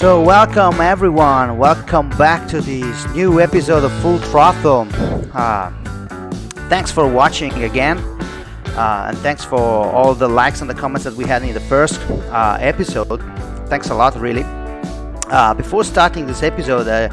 So welcome everyone, welcome back to this new episode of Full Throttle. Thanks for watching again, and thanks for all the likes and the comments that we had in the first episode. Thanks a lot, really. Before starting this episode, I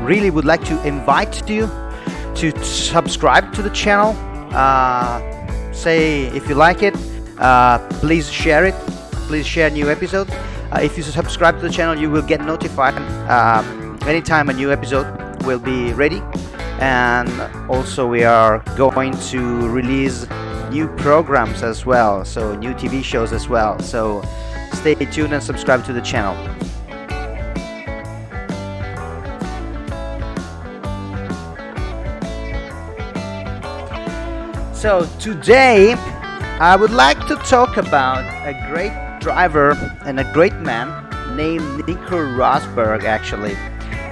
really would like to invite you to subscribe to the channel. Say if you like it, please share it. Please share new episode. If you subscribe to the channel, you will get notified anytime a new episode will be ready. And also we are going to release new programs as well, so new TV shows as well. So stay tuned and subscribe to the channel. So today I would like to talk about a great driver and a great man named Nico Rosberg, actually.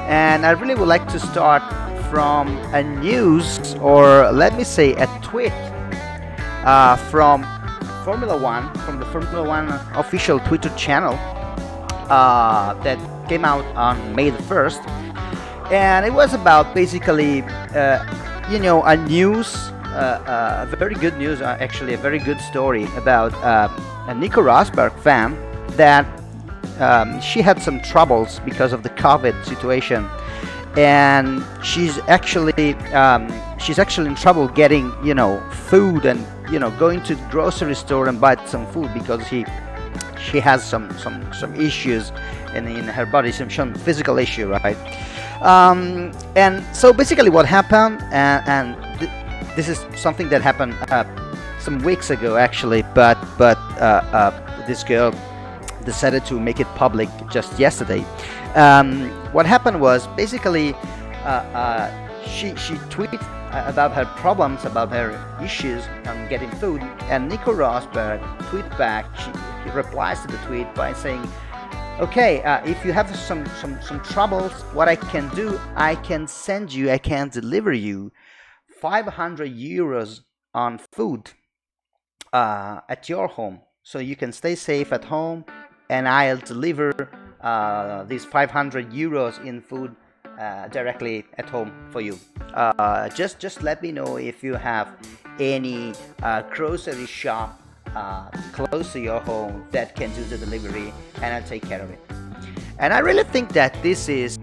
And I really would like to start from a news, or let me say a tweet from Formula One, from the Formula One official Twitter channel that came out on May the 1st. And it was about basically a news, very good news, actually a very good story about a Nico Rosberg fan that she had some troubles because of the COVID situation, and she's actually in trouble getting food and going to the grocery store and buy some food because she has some issues in her body, some physical issue, right? And so basically what happened, and this is something that happened some weeks ago, actually, but this girl decided to make it public just yesterday. What happened was basically she tweeted about her problems, about her issues on getting food, and Nico Rosberg tweeted back. He replies to the tweet by saying, "Okay, if you have some troubles, what I can do, I can deliver you 500 euros on food at your home, so you can stay safe at home, and I'll deliver these 500 euros in food directly at home for you. Just let me know if you have any grocery shop close to your home that can do the delivery, and I'll take care of it." And I really think that this is,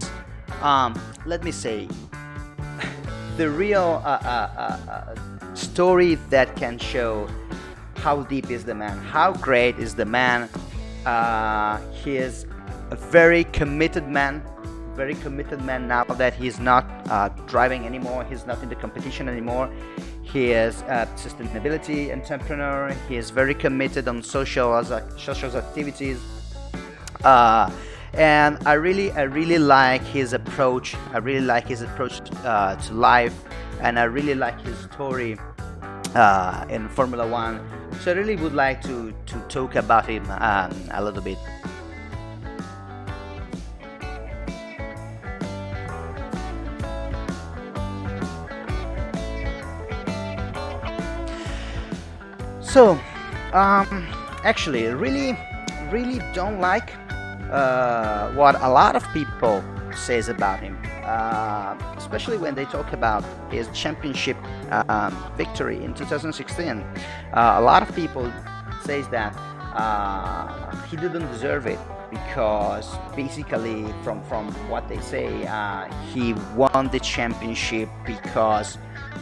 let me say, the real story that can show how deep is the man, how great is the man. He is a very committed man now that he's not driving anymore. He's not in the competition anymore. He is a sustainability entrepreneur. He is very committed on social activities. And I really like his approach. I really like his approach to life, and I really like his story in Formula One. So I really would like to talk about him a little bit. So actually, really don't like what a lot of people says about him, especially when they talk about his championship victory in 2016. A lot of people says that he didn't deserve it because basically from what they say, he won the championship because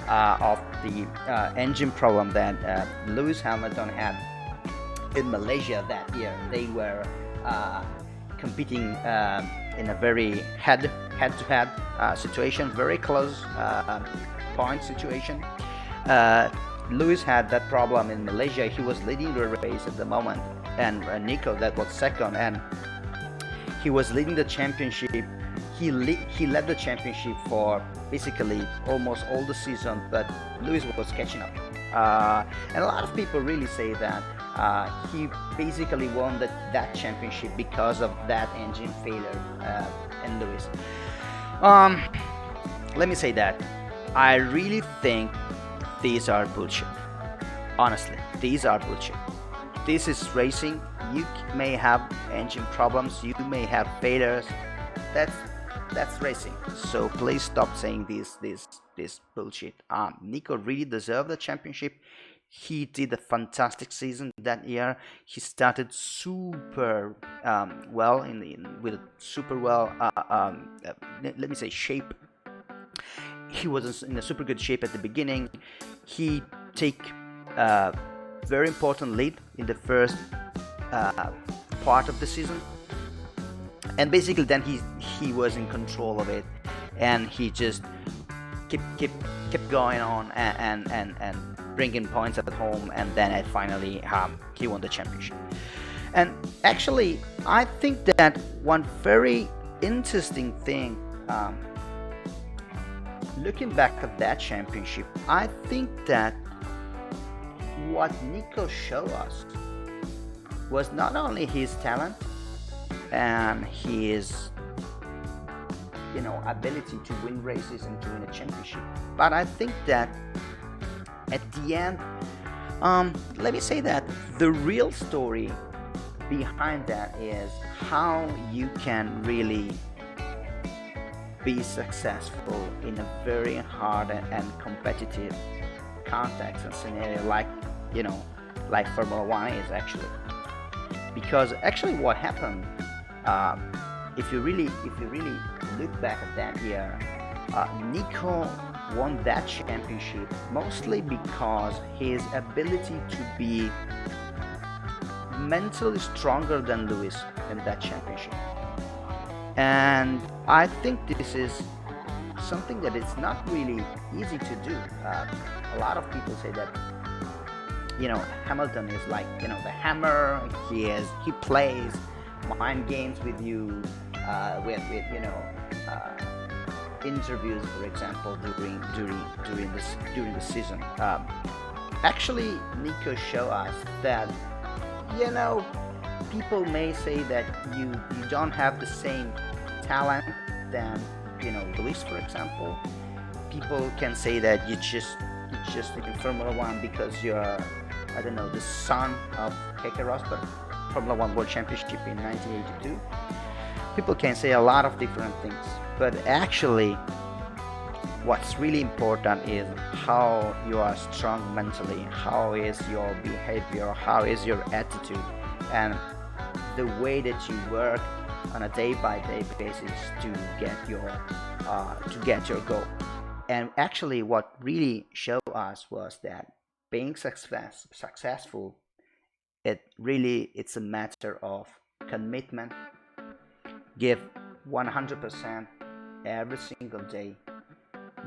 of the engine problem that Lewis Hamilton had in Malaysia that year. They were competing in a very head-to-head situation, very close point situation. Lewis had that problem in Malaysia. He was leading the race at the moment, and Nico, that was second, and he was leading the championship. He led the championship for basically almost all the season, but Lewis was catching up. And a lot of people really say that he basically won that championship because of that engine failure in Lewis. Let me say that I really think these are bullshit. Honestly, these are bullshit. This is racing. You may have engine problems, you may have failures. That's that's racing. So please stop saying this bullshit. Nico really deserved the championship. He did a fantastic season that year. He started super well with super well. Let me say shape. He was in a super good shape at the beginning. He take a very important lead in the first uh, part of the season, and basically then he was in control of it, and he just kept going on and bringing points at home, and then finally he won the championship. And actually, I think that one very interesting thing, looking back at that championship, I think that what Nico showed us was not only his talent and his ability to win races and to win a championship, but I think that at the end, let me say that the real story behind that is how you can really be successful in a very hard and competitive context and scenario like Formula One is actually. Because actually what happened, if you really look back at that year, Nico won that championship mostly because his ability to be mentally stronger than Lewis in that championship. And I think this is something that it's not really easy to do. A lot of people say that Hamilton is like the hammer. He plays mind games with you, with interviews, for example, during the season. Actually, Nico showed us that people may say that you don't have the same talent than Luis, for example. People can say that you just in Formula One because you're the son of Nico Rosberg, Formula One World Championship in 1982. People can say a lot of different things, but actually what's really important is how you are strong mentally, how is your behavior, how is your attitude, and the way that you work on a day-by-day basis to get your goal. And actually what really showed us was that being successful, it's a matter of commitment. Give 100% every single day.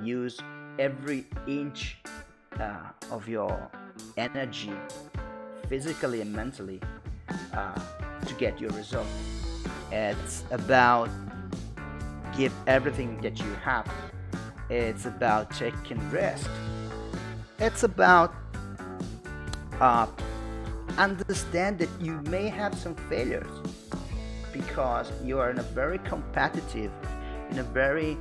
Use every inch of your energy, physically and mentally, to get your result. It's about give everything that you have. It's about taking rest. It's about understand that you may have some failures because you are in a very competitive, in a very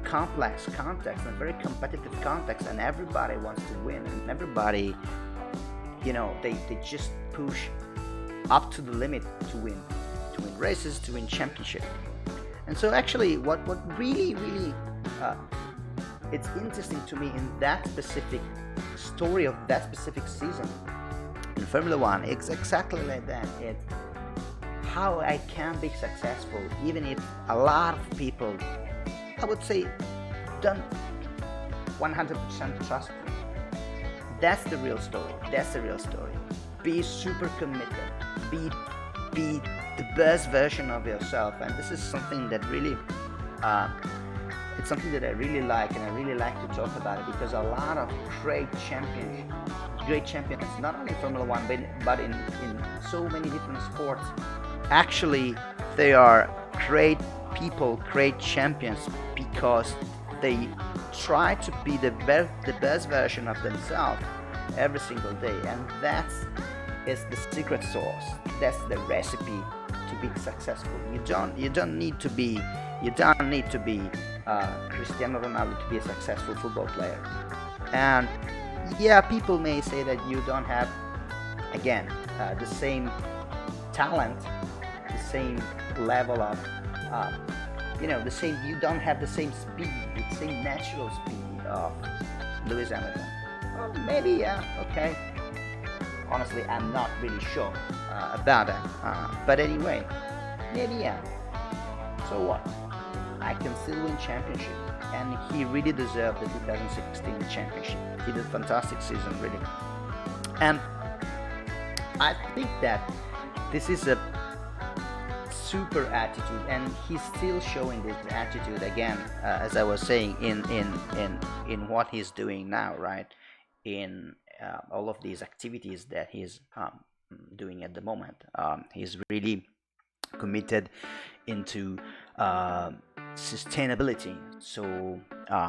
complex context, in a very competitive context, and everybody wants to win, and everybody, they just push up to the limit to win races, to win championship. And so actually what really it's interesting to me in that specific story of that specific season in Formula One, it's exactly like that. It's how I can be successful even if a lot of people, I would say, don't 100% trust me. That's the real story. Be super committed. Be the best version of yourself. And this is something that really it's something that I really like, and I really like to talk about it because a lot of great champions, not only Formula One but in so many different sports, actually they are great people, great champions because they try to be the best version of themselves every single day, and is the secret sauce. That's the recipe to be successful. You don't need to be Cristiano Ronaldo to be a successful football player. And yeah, people may say that you don't have, again, the same talent, the same level of, the same. You don't have the same speed, the same natural speed of Lewis Hamilton. Well, maybe yeah, okay. Honestly, I'm not really sure about that. But anyway, maybe yeah. So what? I can still win championship, and he really deserved the 2016 championship. He did a fantastic season, really, and I think that this is a super attitude, and he's still showing this attitude again, as I was saying, in what he's doing now, right? In all of these activities that he's doing at the moment, he's really committed into sustainability. So,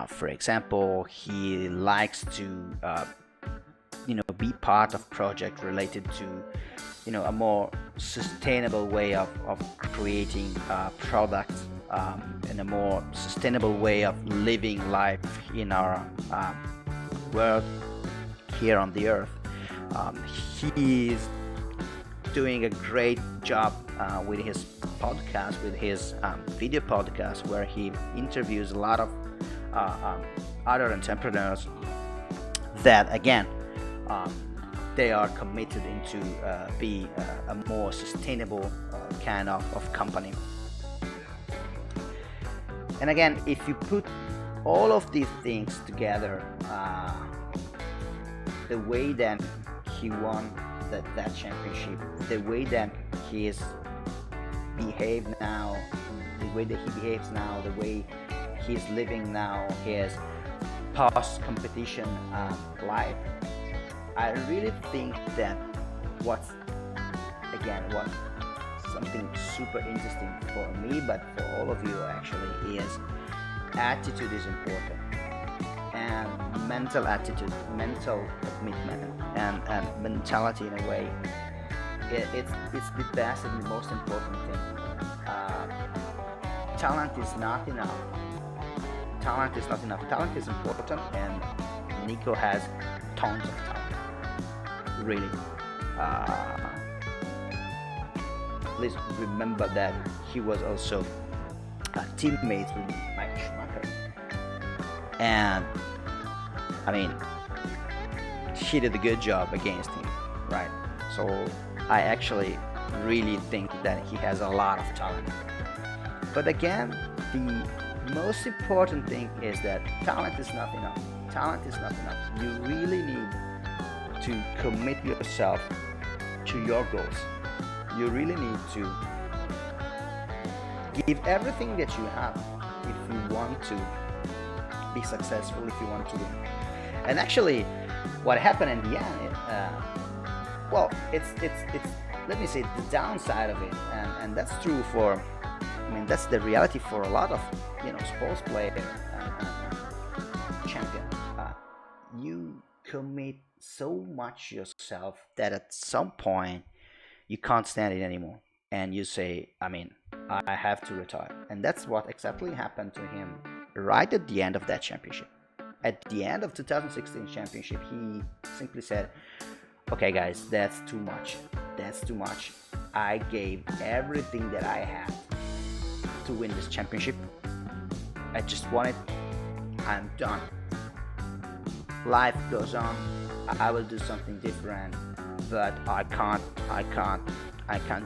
for example, he likes to be part of project related to a more sustainable way of creating products, and a more sustainable way of living life in our world here on the earth. He is doing a great job with his podcast, with his video podcast, where he interviews a lot of other entrepreneurs that again they are committed into be a more sustainable kind of company. And again, if you put all of these things together, the way that he won that championship, the way that he is behaved now, the way that he behaves now, the way he's living now, his post-competition life, I really think that what's something super interesting for me, but for all of you actually, is attitude is important, and mental attitude, mental commitment, and mentality in a way. It's the best and the most important thing. Talent is not enough. Talent is not enough. Talent is important, and Nico has tons of talent. Really. Please remember that he was also a teammate with Michael Schumacher, and I mean, he did a good job against him, right? So I actually really think that he has a lot of talent. But again, the most important thing is that talent is not enough. Talent is not enough. You really need to commit yourself to your goals. You really need to give everything that you have if you want to be successful, if you want to win. And actually, what happened in the end, it's let me say the downside of it, and that's true for, that's the reality for a lot of sports players and champions. You commit so much yourself that at some point you can't stand it anymore, and you say, I have to retire. And that's what exactly happened to him right at the end of that championship. At the end of 2016 championship, he simply said, okay guys, that's too much. That's too much. I gave everything that I had to win this championship. I just won it. I'm done. Life goes on. I will do something different, but I can't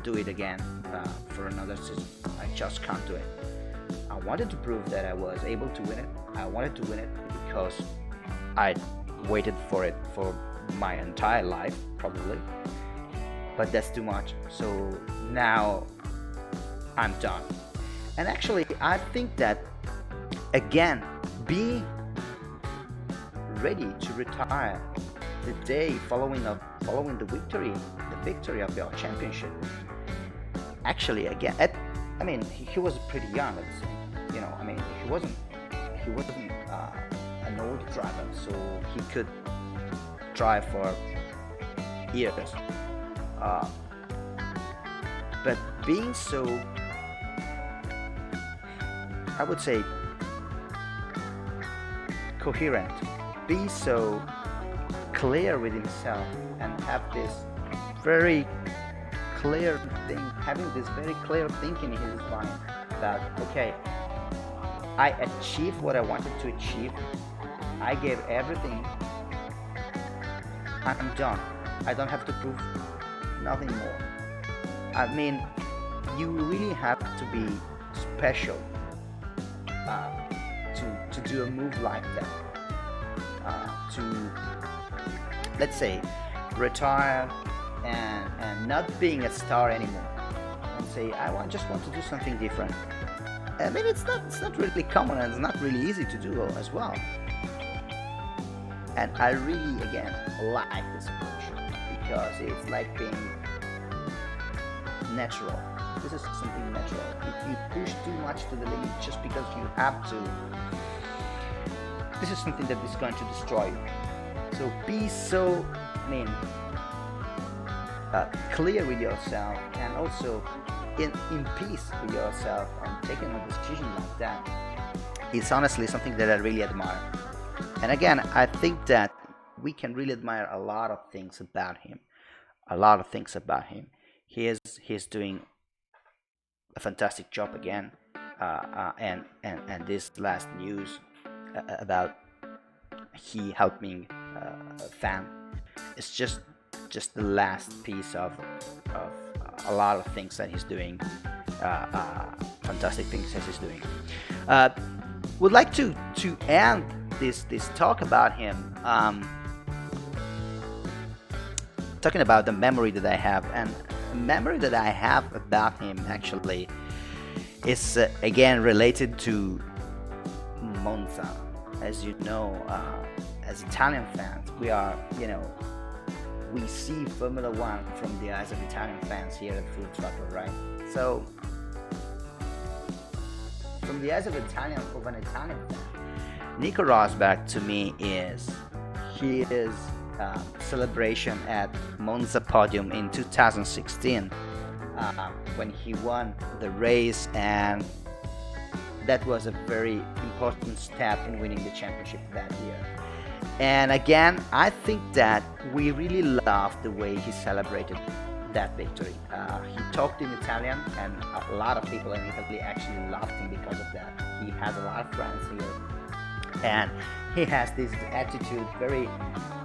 do it again for another season. I just can't do it. I wanted to prove that I was able to win it. I wanted to win it because I waited for it for my entire life, probably. But that's too much. So now I'm done. And actually, I think that, again, be ready to retire the day following the victory of your championship. Actually, again, he was pretty young. He wasn't an old driver, so he could drive for years. But being so, I would say, coherent, be so clear with himself, and have this very clear thing, having this very clear thinking in his mind that, okay, I achieved what I wanted to achieve. I gave everything. I'm done. I don't have to prove nothing more. I mean, you really have to be special to do a move like that. To, let's say, retire and not being a star anymore, and say, just want to do something different. I mean, it's not really common, and it's not really easy to do as well. And I really, again, like this approach because it's like being natural. This is something natural. If you push too much to the limit just because you have to, this is something that is going to destroy you. So be so, clear with yourself, and also in peace with yourself on taking a decision like that. It's honestly something that I really admire. And again, I think that we can really admire a lot of things about him. He's doing a fantastic job again, and this last news about he helping a fan, it's just the last piece of a lot of things that he's doing, fantastic things that he's doing. Would like to end this talk about him, talking about the memory that I have. And the memory that I have about him actually is again related to Monza. As you know, as Italian fans, we are, we see Formula One from the eyes of Italian fans here at Full Throttle, right? So, from the eyes of an Italian fan, Nico Rosberg to me is his celebration at Monza podium in 2016, when he won the race, and that was a very important step in winning the championship that year. And again, I think that we really loved the way he celebrated that victory. He talked in Italian, and a lot of people in Italy actually loved him because of that. He has a lot of friends here, and he has this attitude, very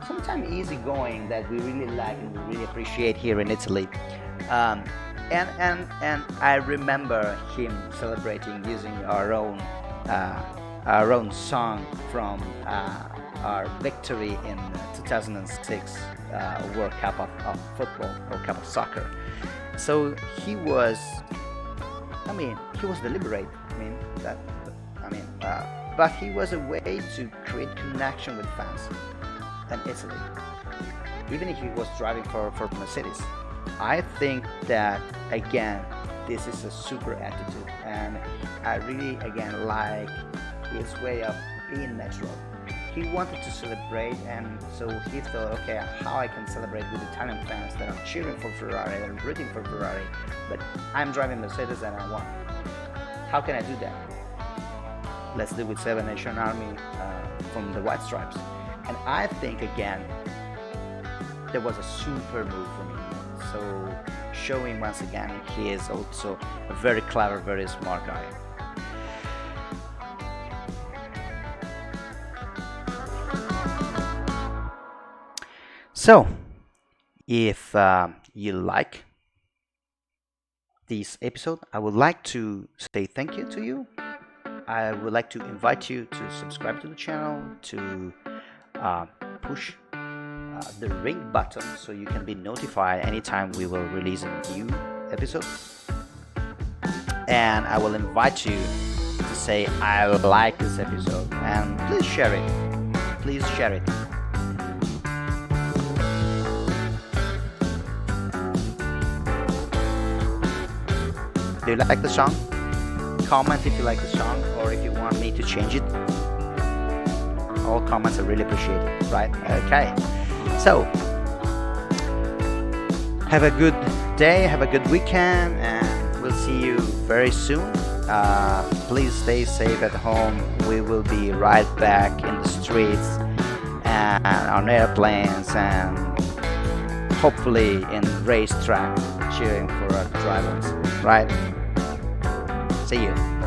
sometimes easygoing, that we really like and we really appreciate here in Italy. And I remember him celebrating using our own song from our victory in 2006 World Cup of football, or Cup of soccer. So he was deliberate. But he was a way to create connection with fans in Italy, even if he was driving for Mercedes. I think that, again, this is a super attitude, and I really, again, like his way of being natural. He wanted to celebrate, and so he thought, okay, how I can celebrate with Italian fans that are cheering for Ferrari, that are rooting for Ferrari, but I'm driving Mercedes and I won. How can I do that? Let's do it with Seven Nation Army from the White Stripes. And I think, again, there was a super move from him. So showing once again he is also a very clever, very smart guy. So if you like this episode, I would like to say thank you to you. I would like to invite you to subscribe to the channel, to push the ring button so you can be notified anytime we will release a new episode. And I will invite you to say I like this episode, and please share it. Please share it. Do you like the song? Comment if you like the song, or if you want me to change it. All comments are really appreciated, right? Okay. So, have a good day, have a good weekend, and we'll see you very soon. Please stay safe at home. We will be right back in the streets and on airplanes, and hopefully in racetrack, cheering for our rivals, right? See you.